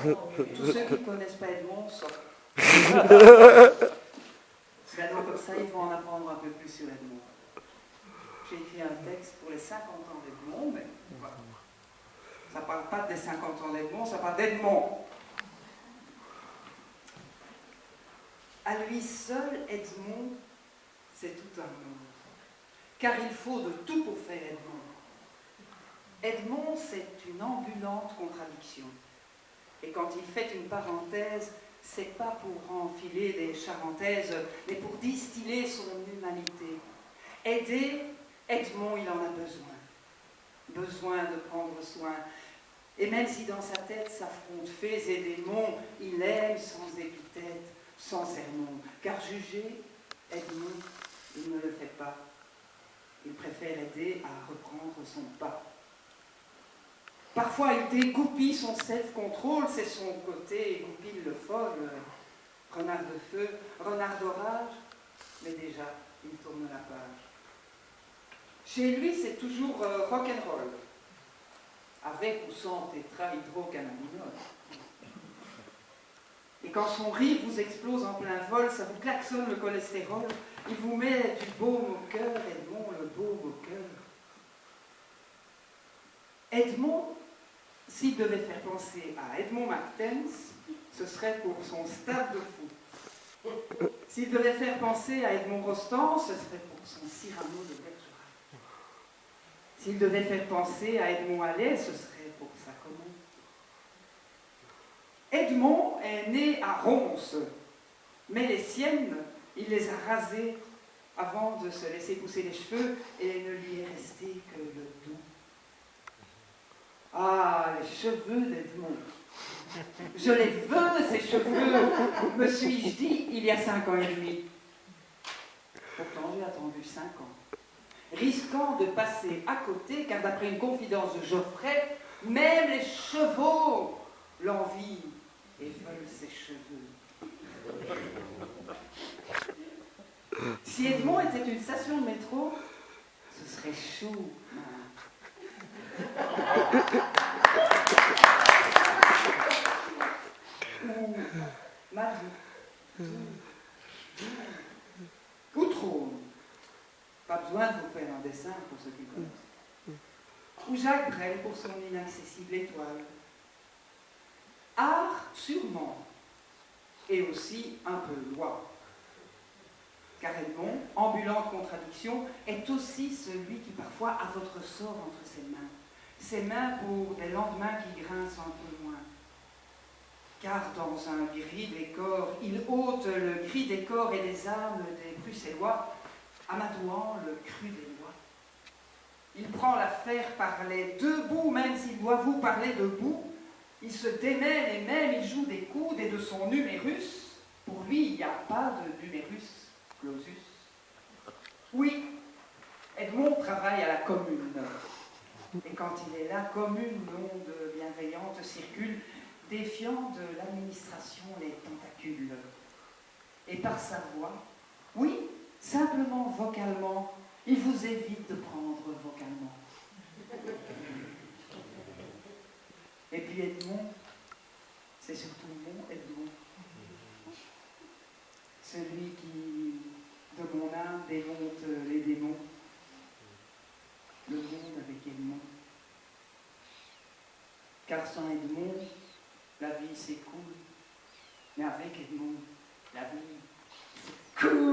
Tous ceux qui ne connaissent pas Edmond sortent. Cadeau comme ça, ils vont en apprendre un peu plus sur Edmond. J'ai écrit un texte pour les 50 ans d'Edmond, mais voilà. Ça ne parle pas des 50 ans d'Edmond, ça parle d'Edmond. À lui seul, Edmond, c'est tout un monde. Car il faut de tout pour faire Edmond. Edmond, c'est une ambulante contradiction. Et quand il fait une parenthèse, c'est pas pour enfiler des charentaises, mais pour distiller son humanité. Aider, Edmond, il en a besoin. Besoin de prendre soin. Et même si dans sa tête s'affrontent fées et démons, il aime sans épithète, sans sermon. Car juger, Edmond, il ne le fait pas. Il préfère aider à reprendre son pas. Parfois, il dégoupille son self-control, c'est son côté goupille le folle, renard de feu, renard d'orage, mais déjà, il tourne la page. Chez lui, c'est toujours rock'n'roll, avec ou sans tétrahydrocannabinol. Et quand son rire vous explose en plein vol, ça vous klaxonne le cholestérol, il vous met du baume au cœur, Edmond, le baume au cœur. Edmond, s'il devait faire penser à Edmond McTenz, ce serait pour son stade de foot. S'il devait faire penser à Edmond Rostand, ce serait pour son Cyrano de Bergerac. S'il devait faire penser à Edmond Halley, ce serait pour sa commande. Edmond est né à Ronce, mais les siennes, il les a rasées avant de se laisser pousser les cheveux et il ne lui est resté que le doux. Ah, les cheveux d'Edmond. Je les veux, ces cheveux, me suis-je dit il y a 5 ans et demi. Pourtant, j'ai attendu 5 ans. Risquant de passer à côté, car d'après une confidence de Geoffrey, même les chevaux l'envient et veulent ses cheveux. Si Edmond était une station de métro, ce serait chaud. Ou Marie. Ou Trône. Pas besoin de vous faire un dessin pour ceux qui connaissent. Ou Jacques Brel pour son inaccessible étoile. Art, sûrement. Et aussi un peu loi. Car Edmond, ambulante contradiction, est aussi celui qui parfois a votre sort entre ses mains. Ses mains pour des lendemains qui grincent un peu moins. Car dans un gris décor, il ôte le gris des corps et des âmes des Bruxellois, amadouant le cru des lois. Il prend l'affaire par les deux bouts, même s'il doit vous parler debout. Il se démène et même il joue des coudes et de son numérus. Pour lui, il n'y a pas de numérus clausus. Oui, Edmond travaille à la commune. Et quand il est là, comme une onde bienveillante circule, défiant de l'administration les tentacules. Et par sa voix, oui, simplement vocalement, il vous évite de prendre vocalement. Et puis Edmond, c'est surtout mon Edmond. Celui qui, de mon âme, démonte les démons. Le monde avec Edmond. Car sans Edmond, la vie s'écoule. Mais avec Edmond, la vie s'écoule.